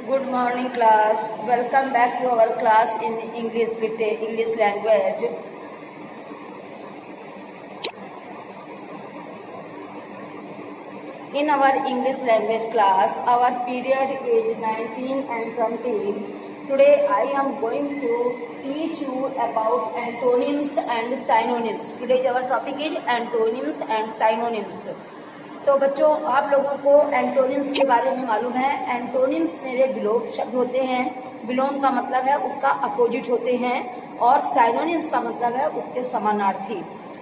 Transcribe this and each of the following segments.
Good morning class. Welcome back to our class in English language. In our English language class, our period is 19 and 20. Today I am going to teach you about antonyms and synonyms. Today's our topic is antonyms and synonyms. तो बच्चों आप लोगों को antonyms के बारे में मालूम है। एंटोनिम्स मेरे विलोम शब्द होते हैं। विलोम का मतलब है उसका अपोजिट होते हैं और साइनोनिम्स का मतलब है उसके समानार्थी।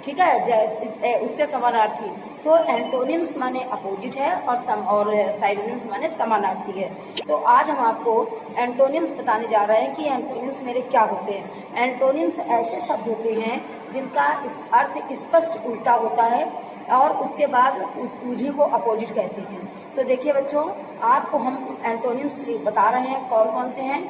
ठीक है, जैसे उसके समानार्थी। तो एंटोनिम्स माने अपोजिट है और साइनोनिम्स माने समानार्थी है। तो आज हम आपको एंटोनिम्स बताने जा रहे हैं कि एंटोनिम्स मेरे क्या होते हैं। एंटोनिम्स ऐसे शब्द होते हैं जिनका अर्थ स्पष्ट उल्टा होता है और उसके बाद उसी को अपोजिट कहते हैं। तो देखिए बच्चों, आपको हम एंटोनिम्स बता रहे हैं कौन कौन से हैं।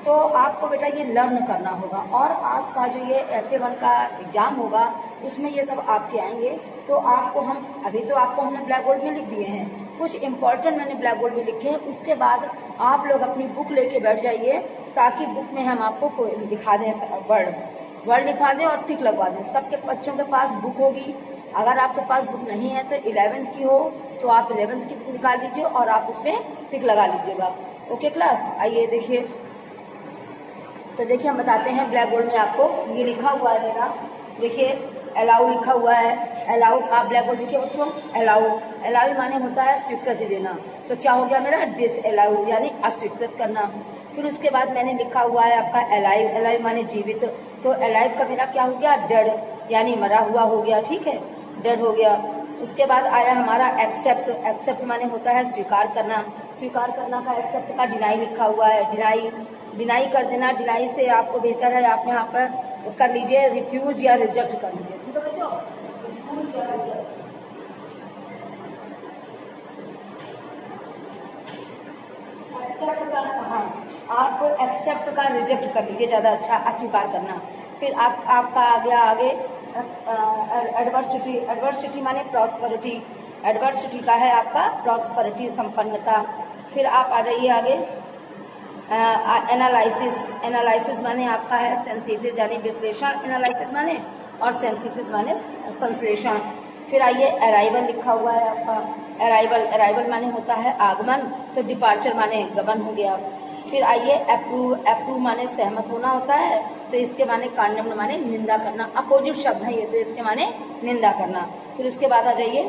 तो आपको बेटा ये लर्न करना होगा और आपका जो ये FA1 का एग्जाम होगा उसमें ये सब आपके आएंगे। तो आपको हम अभी तो आपको हमने ब्लैक बोर्ड में लिख दिए हैं, कुछ इंपॉर्टेंट मैंने ब्लैक बोर्ड में लिखे हैं। उसके बाद आप लोग अपनी बुक लेके बैठ जाइए ताकि बुक में हम आपको दिखा दें, वर्ड लिखवा दें और टिक लगवा दें। सबके बच्चों के पास बुक होगी। अगर आपके पास बुक नहीं है तो 11th की हो तो आप 11th की बुक निकाल लीजिए और आप उसमें टिक लगा लीजिएगा। ओके क्लास, आइए देखिए। तो देखिए हम बताते हैं ब्लैक बोर्ड में आपको ये लिखा हुआ है मेरा। देखिए अलाउ लिखा हुआ है। अलाउ आप ब्लैक बोर्ड देखिए बच्चों। अलाउ माने होता है स्वीकृति देना। तो क्या हो गया मेरा डिसअलाउ यानी अस्वीकृत करना। फिर उसके बाद मैंने लिखा हुआ है आपका अलाइव माने जीवित। तो अलाइव का मेरा क्या हो गया डेड यानी मरा हुआ हो गया। ठीक है, डेड हो गया। उसके बाद आया हमारा एक्सेप्ट माने होता है स्वीकार करना। स्वीकार करना का एक्सेप्ट का डिनाई लिखा हुआ है। डिनाई कर देना। डिनाई से आपको बेहतर है आप यहाँ पर कर लीजिए रिफ्यूज या रिजेक्ट कर लीजिए। ठीक है बच्चों, रिफ्यूज या रिजेक्ट। एक्सेप्ट का हाँ, आप एक्सेप्ट का रिजेक्ट कर लीजिए, ज़्यादा अच्छा अस्वीकार करना। फिर आपका आ गया आगे एडवर्सिटी माने प्रॉस्पेरिटी। एडवर्सिटी का है आपका प्रॉस्पेरिटी संपन्नता। फिर आप आ जाइए आगे एनालिसिस माने आपका है सिंथेसिस यानी विश्लेषण। एनालिसिस माने और सिंथेसिस माने संश्लेषण। फिर आइए अराइवल लिखा हुआ है आपका। अराइवल माने होता है आगमन। तो डिपार्चर माने गमन हो गया। फिर आइए अप्रूव माने सहमत होना होता है। तो इसके माने कॉन्डेम्न माने निंदा करना। अपोजिट शब्द है ये, तो इसके माने निंदा करना। फिर उसके बाद आ जाइए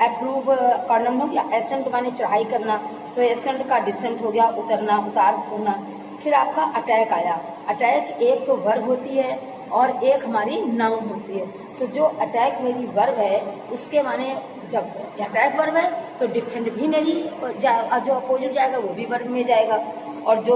अप्रूव कॉन्डेम्न हो गया। एसेंट माने चढ़ाई करना। तो एसेंट का डिसेंट हो गया उतरना, उतार होना। फिर आपका अटैक आया। अटैक एक तो वर्ब होती है और एक हमारी नाउन होती है। तो जो अटैक मेरी वर्ब है उसके माने जब अटैक वर्ब है तो डिफेंड भी मेरी जो अपोजिट जाएगा वो भी वर्ब में जाएगा। और जो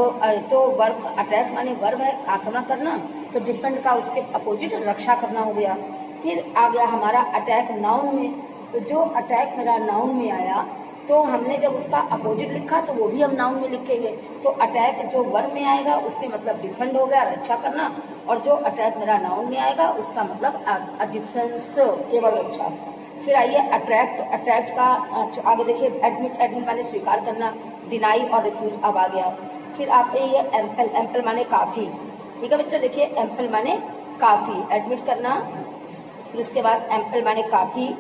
तो वर्ब अटैक माने वर्ब है आक्रमण करना, तो डिफेंड का उसके अपोजिट रक्षा करना हो गया। फिर आ गया हमारा अटैक नाउन में। तो जो अटैक मेरा नाउन में आया तो हमने जब उसका अपोजिट लिखा तो वो भी हम नाउन में लिखेंगे। तो अटैक जो वर्ब में आएगा उसके मतलब डिफेंड हो गया, रक्षा करना। और जो अटैक मेरा नाउन में आएगा उसका मतलब डिफेंस केवल रक्षा। फिर आइए अट्रैक्ट का आगे देखिए एडमिट माने स्वीकार करना। डिनाई और रिफ्यूज अब आ गया। फिर आप ये एम्पल माने काफ़ी। ठीक है बच्चों, देखिए एम्पल माने काफ़ी, एडमिट करना। फिर उसके बाद एम्पल माने काफ़ी।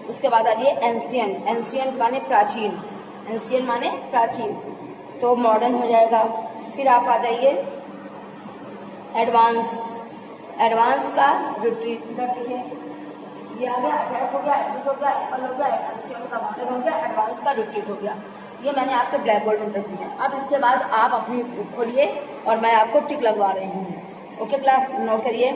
उसके बाद आ जाइए एंशियंट माने प्राचीन। एंशियंट माने प्राचीन, तो मॉडर्न हो जाएगा। फिर आप आ जाइए एडवांस का रिट्रीट। देखिए ये आ गया अटैक हो गया, एडमिट हो गया, एम्पल हो गया, एंशियंट का मॉडर्न हो गया, एडवांस का रिट्रीट हो गया। ये मैंने आपके ब्लैक बोर्ड में रख दिया। अब इसके बाद आप अपनी बुक खोलिए और मैं आपको टिक लगवा रही हूँ। ओके क्लास, नोट करिए।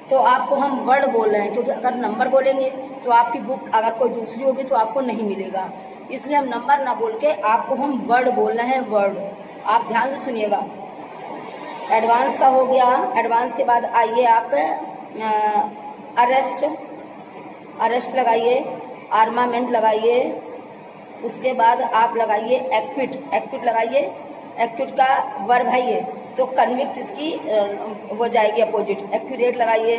तो आपको हम वर्ड बोल रहे हैं क्योंकि अगर नंबर बोलेंगे तो आपकी बुक अगर कोई दूसरी होगी तो आपको नहीं मिलेगा। इसलिए हम नंबर ना बोल के आपको हम वर्ड बोल रहे हैं। वर्ड आप ध्यान से सुनिएगा। एडवांस का हो गया। एडवांस के बाद आइए आप अरेस्ट लगाइए, आर्मामेंट लगाइए। उसके बाद आप लगाइए एक्विट लगाइए। एक्विट का वर्ब है ये, तो कन्विक्ट इसकी वो जाएगी अपोजिट। एक्यूरेट लगाइए।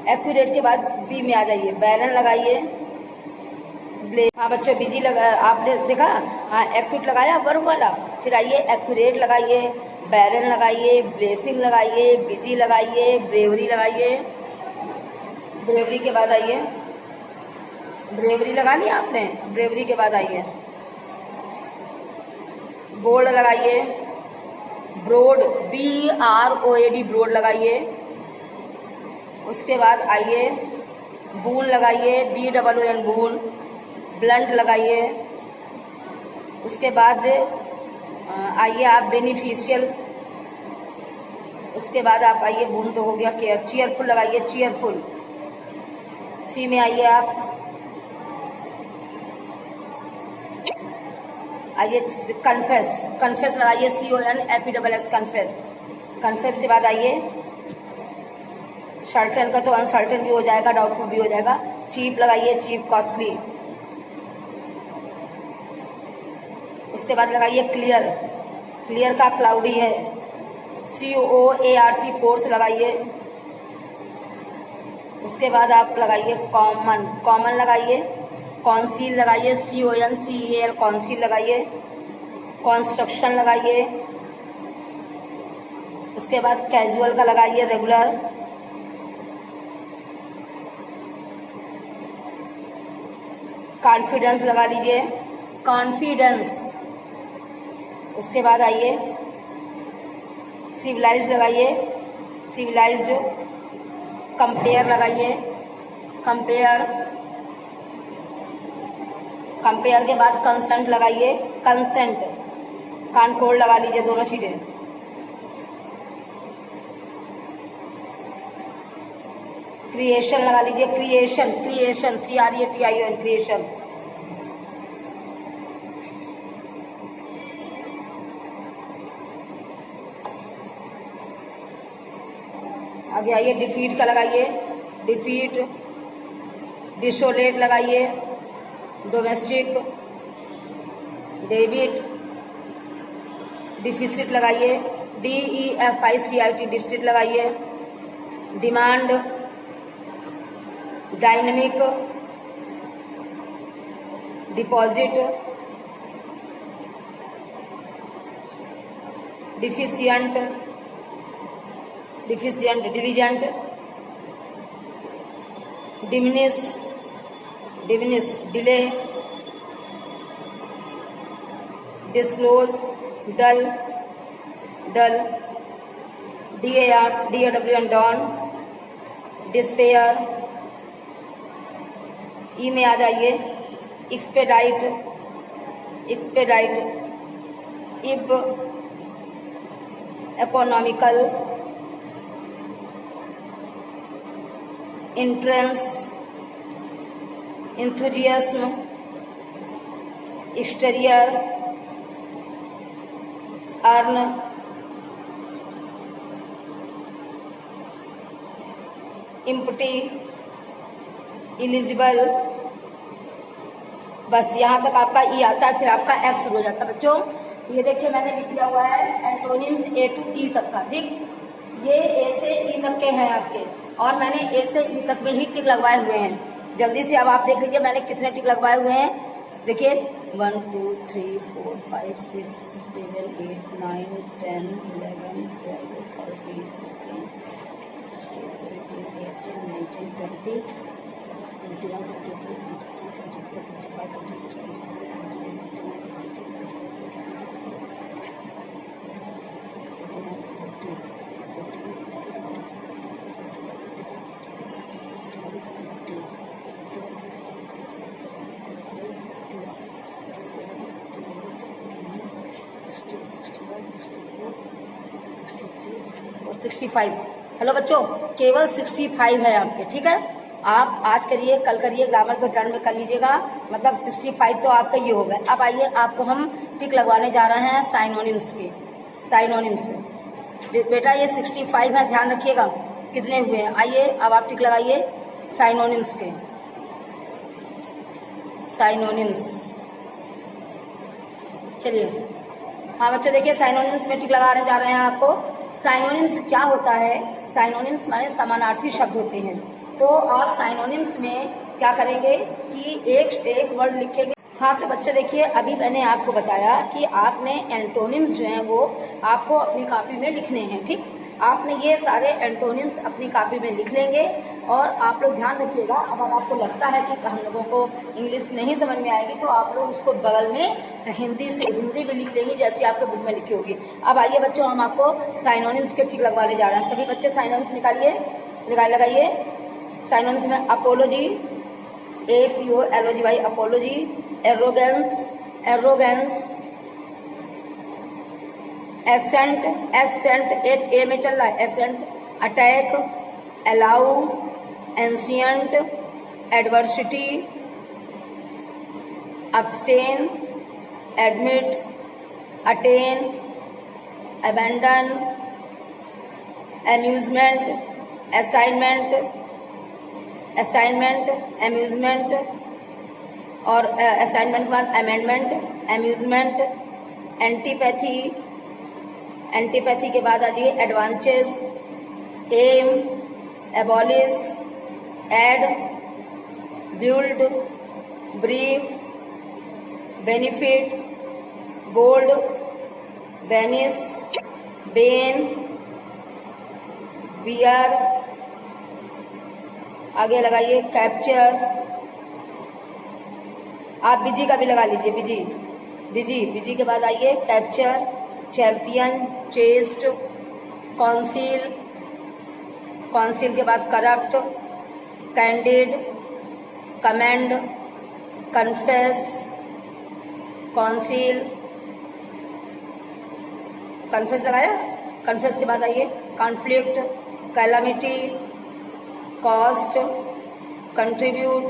एक्यूरेट के बाद बी में आ जाइए बैरन लगाइए। हाँ बच्चों, बिजी लगा, आपने देखा, हाँ एक्यूट लगाया वर्ब वाला, फिर आइए एक्यूरेट लगाइए, बैरन लगाइए, ब्रेसिंग लगाइए, बिजी लगाइए, ब्रेवरी लगाइए। ब्रेवरी के बाद आइए, ब्रेवरी लगा लिया आपने, ब्रेवरी के बाद आइए बोल्ड लगाइए, ब्रोड, BROAD ब्रोड लगाइए। उसके बाद आइए बून लगाइए, BOON बून। ब्लंट लगाइए। उसके बाद आइए आप बेनिफिशियल। उसके बाद आप आइए, बून तो हो गया, केयर, चीयरफुल लगाइए, चीयरफुल। सी में आइए आप, आइए कन्फेस, कन्फेस लगाइए, CONFESS कन्फेस। कन्फेस के बाद आइए सर्टेन का तो अनसर्टेन भी हो जाएगा, डाउटफुल भी हो जाएगा। चीप लगाइए, चीप, कॉस्टली। उसके बाद लगाइए क्लियर, क्लियर का क्लाउडी है, COARC, कोर्स लगाइए। उसके बाद आप लगाइए कॉमन, कॉमन लगाइए। कॉन्सील लगाइए, CONCEAL, कॉन्सील लगाइए। कॉन्स्ट्रक्शन लगाइए। उसके बाद कैजुअल का लगाइए, रेगुलर। कॉन्फिडेंस लगा लीजिए, कॉन्फिडेंस। उसके बाद आइए सिविलाइज्ड लगाइए, सिविलाइज्ड। कंपेयर लगाइए, कंपेयर। कंपेयर के बाद कंसेंट लगाइए, कंसेंट। कंट्रोल लगा लीजिए, दोनों चीजें। क्रिएशन लगा लीजिए, क्रिएशन, क्रिएशन, CREATION, क्रिएशन। आगे आइए डिफीट का लगाइए, डिफीट। डिसोलेट लगाइए, डोमेस्टिक। डेबिट, डिफिसिट लगाइए, DEFICIT, डिफिसिट लगाइए। Demand, dynamic. Deposit, deficient, deficient, diligent. Diminish, diminish, delay. Disclose, dull, dull. DAWN, dawn. Despair. E में आ जाइए, expedite, expedite. Ebb, economical. Entrance, enthusiasm, exterior, earn. Empty, eligible. बस यहाँ तक आपका ई आता है, फिर आपका एफ शुरू हो जाता है। बच्चों ये देखिए मैंने लिख दिया हुआ है एंटोनिम्स A to E तक का, ठीक। ये A से E तक के हैं आपके, और मैंने A से E तक में ही टिक लगवाए हुए हैं। जल्दी से अब आप देख लीजिए मैंने कितने टिक लगवाए हुए हैं। देखिए 1 2 3 4 5 6 7 8 9 10 11 12 13 14 16 17 18 19 20 21 22 23 24 25 26 65। हेलो बच्चों, केवल 65 है आपके, ठीक है। आप आज करिए, कल करिए, ग्रामर के टर्न में कर लीजिएगा, मतलब 65 तो आपका ये हो गया। अब आइए आपको हम टिक लगवाने जा रहे हैं साइनोनिम्स की। साइनोनिम्स बेटा ये 65 है, ध्यान रखिएगा कितने हुए हैं। आइए अब आप टिक लगाइए साइनोनिम्स के। साइनोनिम्स, चलिए हाँ बच्चों देखिए साइनोनिम्स में टिक लगाने जा रहे हैं आपको। साइनोनिम्स क्या होता है? साइनोनिम्स माने समानार्थी शब्द होते हैं। तो और साइनोनिम्स में क्या करेंगे कि एक एक वर्ड लिखेंगे। हाँ तो बच्चे देखिए, अभी मैंने आपको बताया कि आपने एंटोनिम्स जो हैं वो आपको अपनी कॉपी में लिखने हैं। ठीक, आपने ये सारे एंटोनिम्स अपनी कॉपी में लिख लेंगे। और आप लोग ध्यान रखिएगा, अगर आपको लगता है कि हम लोगों को इंग्लिश नहीं समझ में आएगी तो आप लोग उसको बगल में हिंदी भी लिख लेंगे, जैसे आपके बुक में लिखी होगी। अब आइए बच्चों, हम आपको साइनोनिम्स के टिक लगवाने जा रहे हैं। सभी बच्चे साइनोनिम्स निकालिए, लगाइए। साइनोनिम्स में अपोलॉजी, APOLOGY भाई, अपोलॉजी। एरोगेंस, एसेंट, एक ए में चल रहा है, ascent. Attack, allow, ancient, adversity, abstain, admit, attain, abandon, amusement, assignment, amusement, और असाइनमेंट के बाद अमेंडमेंट, अम्यूजमेंट, एंटीपैथी के बाद आ जाइए advantage, aim, abolish, aid, build, brief, benefit, bold, बेनिस, बेन, बियर। आगे लगाइए कैप्चर। आप बिजी का भी लगा लीजिए, बिजी के बाद आइए कैप्चर, चैंपियन, चेस्ट, कॉन्सील के बाद corrupt, candid, commend, confess, conceal, confess लगाया। कन्फेस के बाद आइए conflict, calamity, cost, contribute,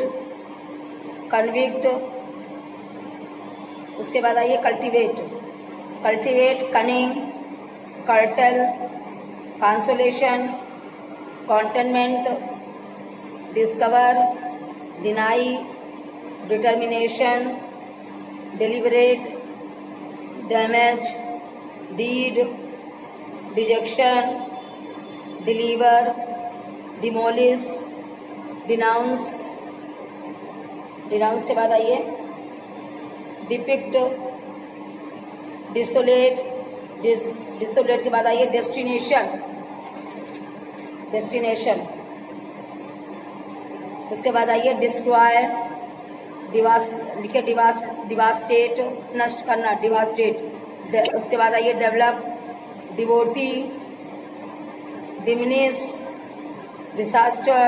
convict. उसके बाद आइए cultivate, cunning, curtail, consolation, contentment, discover, deny, determination, deliberate, damage, deed, dejection, deliver, demolish, denounce के बाद आइए डिपिक्ट, डिसोलेट के बाद आइए डेस्टिनेशन। उसके बाद आइए डिस्ट्रॉय, डिवास्टेट, नष्ट करना, डिवास्टेट। उसके बाद आइए develop, devotee, diminish, disaster,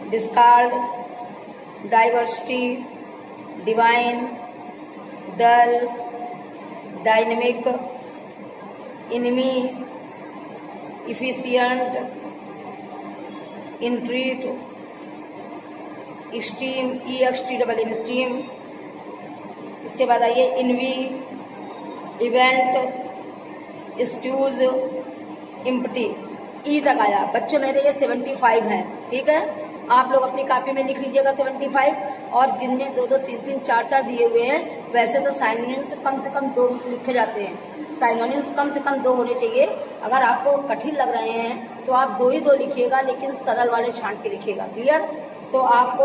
discard, diversity, divine, dull, dynamic, enemy, efficient, entreat, esteem, EXTEAM। इसके बाद आइए इनवी, इवेंट, स्ट्यूज, इम्पटी। ई तक आया बच्चों, मेरे ये 75 हैं। ठीक है, आप लोग अपनी कॉपी में लिख लीजिएगा 75। और जिनमें 2-2, 3-3, 4-4 दिए हुए हैं, वैसे तो साइनोनिम्स कम से कम 2 लिखे जाते हैं। साइनोनिम्स कम से कम 2 होने चाहिए। अगर आपको कठिन लग रहे हैं तो आप 2 ही 2 लिखिएगा, लेकिन सरल वाले छांट के लिखिएगा। क्लियर? तो आपको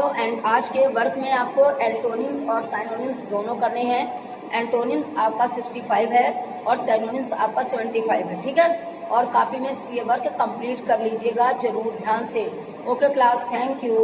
आज के वर्क में आपको एंटोनिम्स और साइनोनिम्स दोनों करने हैं। एंटोनिम्स आपका 65 है और साइनोनिम्स आपका 75 है। ठीक है, और कॉपी में ये वर्क कंप्लीट कर लीजिएगा जरूर ध्यान से। Okay class, thank you.